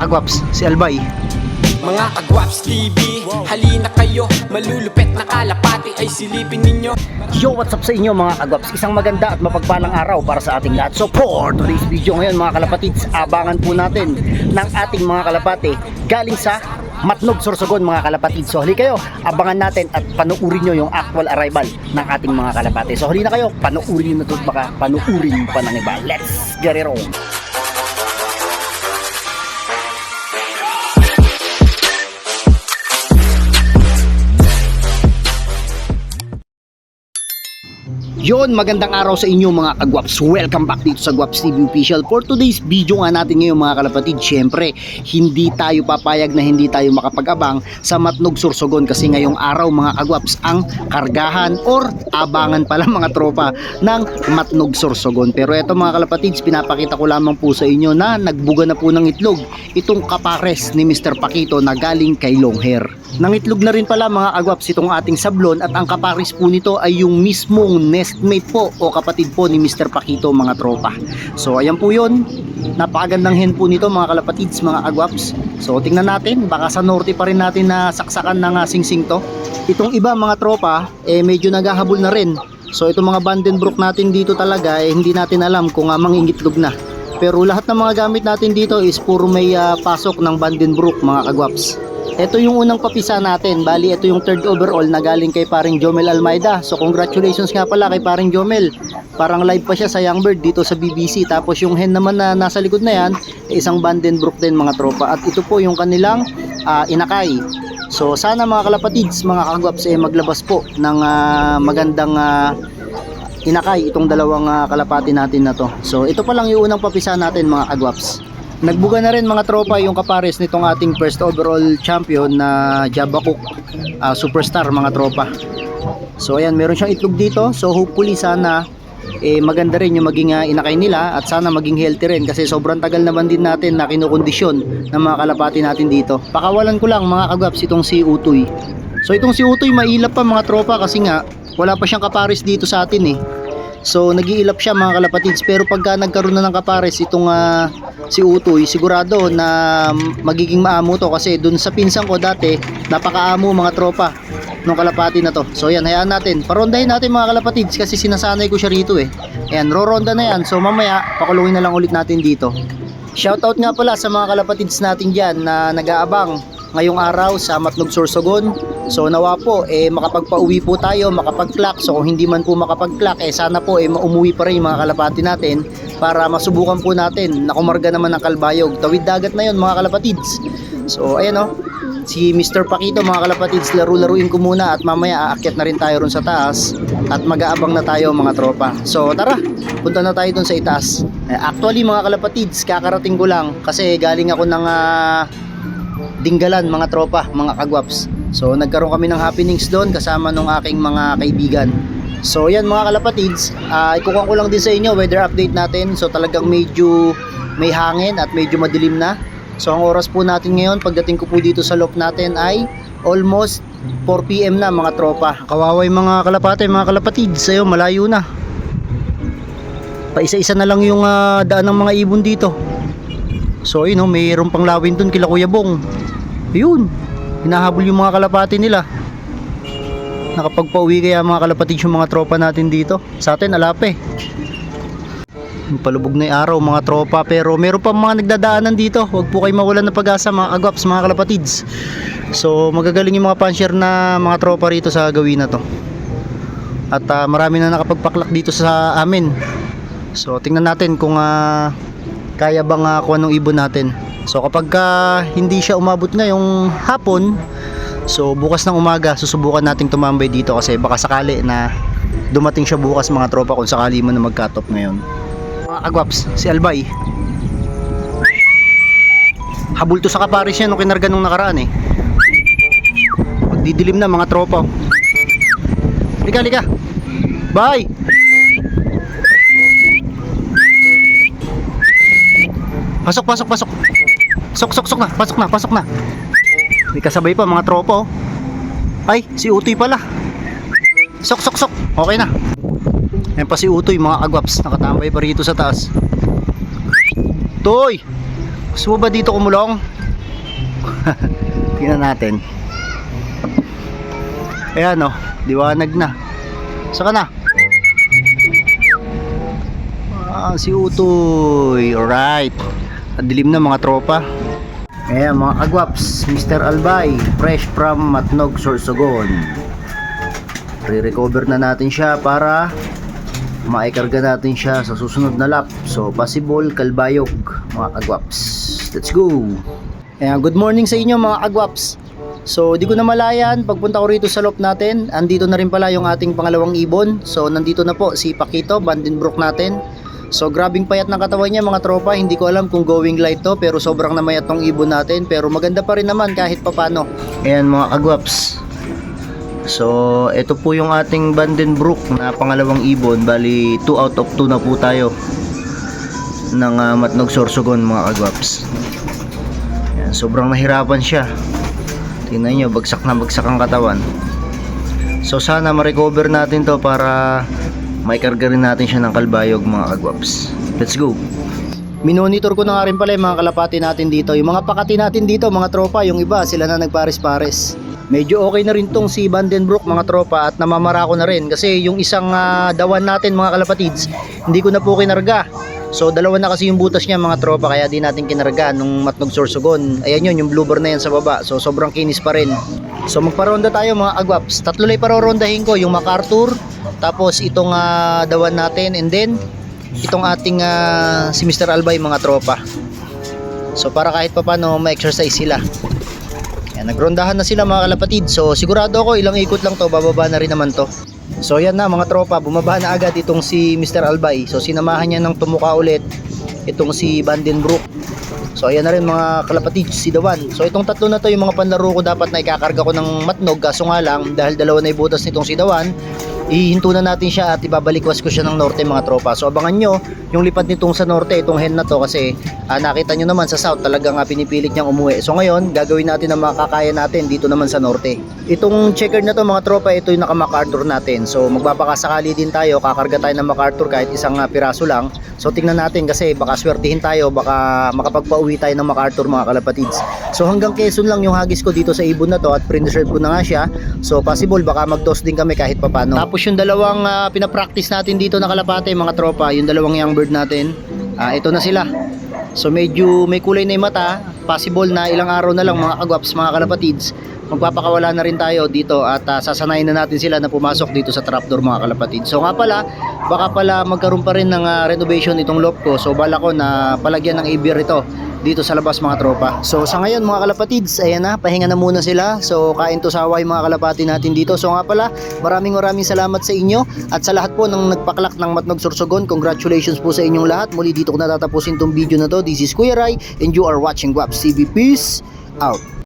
kagwaps, si Albay. Mga Kagwaps TV, halina kayo, malulupet na kalapati ay silipin ninyo. Yo, what's up sa inyo mga kagwaps? Isang maganda at mapagpalang araw para sa ating lahat. So for today's video ngayon mga kalapatids, abangan po natin ng ating mga kalapati galing sa Matnog, Sorsogon mga kalapatids. So hali kayo, abangan natin at panuurin nyo yung actual arrival ng ating mga kalapati. So hali na kayo, panuurin nyo na ito, baka panuurin pa ng iba. Let's get it on! Yon, magandang araw sa inyo mga kagwaps. Welcome back dito sa Gwaps TV Official. For today's video nga natin ngayon mga kalapatid, syempre hindi tayo papayag na hindi tayo makapag-abang sa Matnog, Sorsogon kasi ngayong araw mga kagwaps ang kargahan or abangan pala mga tropa ng Matnog, Sorsogon. Pero eto mga kalapatids, pinapakita ko lamang po sa inyo na nagbuga na po ng itlog itong kapares ni Mr. Pakito na galing kay Longhair. Nangitlog na rin pala mga kagwaps itong ating sablon at ang kapares po nito ay yung mismong nestmate po o kapatid po ni Mr. Pakito mga tropa. So ayan po yun, napakagandang hen po nito mga kalapatids mga kagwaps. So tingnan natin, baka sa norte pa rin natin na saksakan ng singsing to. Itong iba mga tropa medyo naghahabol na rin. So itong mga Vandenbroek natin dito talaga hindi natin alam kung mangingitlog na. Pero lahat ng mga gamit natin dito is puro may pasok ng Vandenbroek mga kagwaps. Ito yung unang papisa natin, bali ito yung third overall na galing kay paring Jomel Almeida. So congratulations nga pala kay paring Jomel. Parang live pa siya sa Youngbird dito sa BBC. Tapos yung hen naman na nasa likod na yan, isang Vandenbroek din mga tropa. At ito po yung kanilang inakay. So sana mga kalapatids, mga kagwaps maglabas po ng magandang inakay itong dalawang kalapati natin na to. So ito pa lang yung unang papisa natin mga kagwaps. Nagbuga na rin mga tropa yung kapares nitong ating first overall champion na Jabba Cook superstar mga tropa. So ayan, meron siyang itlog dito. So hopefully sana maganda rin yung maging inakay nila at sana maging healthy rin kasi sobrang tagal naman din natin na kinukondisyon ng mga kalapati natin dito. Pakawalan ko lang mga kagwaps itong si Utoy. So itong si Utoy mailap pa mga tropa kasi nga wala pa siyang kapares dito sa atin So nag-iilap siya mga kalapatids, pero pagka nagkaroon na ng kapares itong si Utoy, sigurado na magiging maamo to kasi dun sa pinsan ko dati napakaamo mga tropa nung kalapati na to. So yan, hayaan natin, parondahin natin mga kalapatids kasi sinasanay ko siya rito Ayan, roronda na yan. So mamaya pakulungin na lang ulit natin dito. Shoutout nga pala sa mga kalapatids natin dyan na nag-aabang ngayong araw sa Matnog, Sorsogon. So nawa po makapagpauwi po tayo, makapag-clock. So kung hindi man po makapag-clock sana po umuwi pa rin yung mga kalapati natin para masubukan po natin na kumarga naman ng kalbayog. Tawid dagat na yun mga kalapatids. So ayan si Mr. Pakito mga kalapatids, laro-laruin ko muna at mamaya aakyat na rin tayo ron sa taas at mag-aabang na tayo mga tropa. So tara, punta na tayo dun sa itaas. Actually mga kalapatids, kakarating ko lang kasi galing ako ng Dinggalan mga tropa, mga kagwaps. So nagkaroon kami ng happenings doon kasama nung aking mga kaibigan. So yan mga kalapatids, ikukuha ko lang din sa inyo weather update natin. So talagang medyo may hangin at medyo madilim na. So ang oras po natin ngayon pagdating ko po dito sa loft natin ay almost 4 PM na mga tropa. Kawaway mga kalapate, mga kalapatids, sayo malayo na. Paisa-isa na lang yung daan ng mga ibon dito. So yun mayroon pang lawin dun kila Kuya Bong. Yun, hinahabol yung mga kalapati nila. Nakapagpauwi kaya mga kalapatid yung mga tropa natin dito. Sa atin alape. Palubog na yung araw mga tropa, pero meron pa mga nagdadaanan dito. Huwag po kayo mawalan ng pag-asa mga kagwaps, mga kalapatids. So magagaling yung mga puncher na mga tropa rito sa gawin na to. At marami na nakapagpaklak dito sa amin. So tingnan natin kung kaya bang kung anong ibon natin. So kapag hindi siya umabot ngayong hapon, so bukas ng umaga susubukan nating tumambay dito kasi baka sakali na dumating siya bukas mga tropa kung sakali mo na mag-cut off ngayon. Mga kagwaps, si Albay habol to sa kapares niya nung kinarga nung nakaraan magdidilim na mga tropa. Lika bye. Pasok. Sok na, pasok na. May kasabay pa mga tropa Ay, si Utoy pala. Sok. Okay na. Ayan pa si Utoy mga kagwaps, nakatambay pa rito sa taas. Toy! Gusto mo ba dito kumulong? Tingnan natin. Ayan o, liwanag na. Saan ka na? Si Utoy. Alright. Dilim na mga tropa. Ayan mga kagwaps, Mr. Albay, fresh from Matnog, Sorsogon. Re-recover na natin siya para maikarga natin siya sa susunod na lap. So possible kalbayog mga kagwaps. Let's go. Ayan, good morning sa inyo mga kagwaps. So di ko na malayan, pagpunta ko rito sa loop natin, andito na rin pala yung ating pangalawang ibon. So nandito na po si Pakito, Vandenbroek natin. So grabing payat ng katawan niya mga tropa, hindi ko alam kung going light to, pero sobrang namayat tong ibon natin, pero maganda pa rin naman kahit papano. Ayan mga kagwaps. So ito po yung ating Vandenbroek na pangalawang ibon, bali 2 out of 2 na po tayo ng Matnog Sorsogon mga kagwaps. Ayan, sobrang nahirapan siya. Tingnan nyo, bagsak na bagsak ang katawan. So sana ma-recover natin to para maikarga rin natin siya ng kalbayog mga kagwaps. Let's go. Minonitor ko na nga rin pala yung mga kalapati natin dito. Yung mga pakati natin dito mga tropa, yung iba sila na nagpares-pares. Medyo okay na rin tong si Vandenbroek mga tropa at namamara ko na rin kasi yung isang dawan natin mga kalapatids, hindi ko na po kinarga. So dalawa na kasi yung butas niya mga tropa, kaya di natin kinarga nung Matnog Sorsogon. Ayan yun, yung bloober na yan sa baba. So sobrang kinis pa rin. So magparonda tayo mga agwaps. Tatlo lang parorondahin ko, yung MacArthur, tapos itong dawan natin, and then itong ating si Mr. Albay mga tropa. So para kahit papano ma-exercise sila. Ayan, nagrondahan na sila mga kalapatid. So sigurado ako ilang ikot lang to, bababa na rin naman to. So yan na mga tropa, bumaba na agad itong si Mr. Albay. So sinamahan niya ng tumuka ulit itong si Vandenbroek. So ayan na rin mga kalapatid, si Dawan. So itong tatlo na to yung mga panlaro ko dapat na ikakarga ko ng Matnog, kaso nga lang dahil dalawa na ibutas nitong si Dawan, ihinto na natin siya at ibabalikwas ko siya ng norte mga tropa. So abangan nyo yung lipat nitong sa norte, itong hen na to, kasi nakita nyo naman sa south talagang pinipilit niyang umuwi. So ngayon gagawin natin ang makakaya natin dito naman sa norte. Itong checker na to mga tropa, ito yung naka MacArthur natin. So magbabakasakali din tayo, kakarga tayo ng MacArthur kahit isang piraso lang. So tingnan natin kasi baka swertihin tayo, baka makapagpauwi tayo ng MacArthur mga kalapatids. So hanggang Quezon lang yung hagis ko dito sa ibon na to at pre-reserve ko na nga siya. So possible baka mag-toss din kami kahit papano. Tapos yung dalawang pinapractice natin dito na kalapate mga tropa, yung dalawang young bird natin, ito na sila. So medyo may kulay na yung mata, possible na ilang araw na lang mga kagwaps mga kalapatids, magpapakawala na rin tayo dito at sasanayin na natin sila na pumasok dito sa trapdoor mga kalapatids. So nga pala, baka pala magkaroon pa rin ng renovation itong loft ko. So bala ko na palagyan ng ABR ito dito sa labas mga tropa. So sa ngayon mga kalapatids, ayan na, pahinga na muna sila. So kain to saway mga kalapati natin dito. So nga pala, maraming salamat sa inyo at sa lahat po ng nagpaklak ng Matnog Sorsogon. Congratulations po sa inyong lahat. Muli dito ko natatapusin tong video na to. This is Kuya Rai and you are watching Guaps TV. Peace out.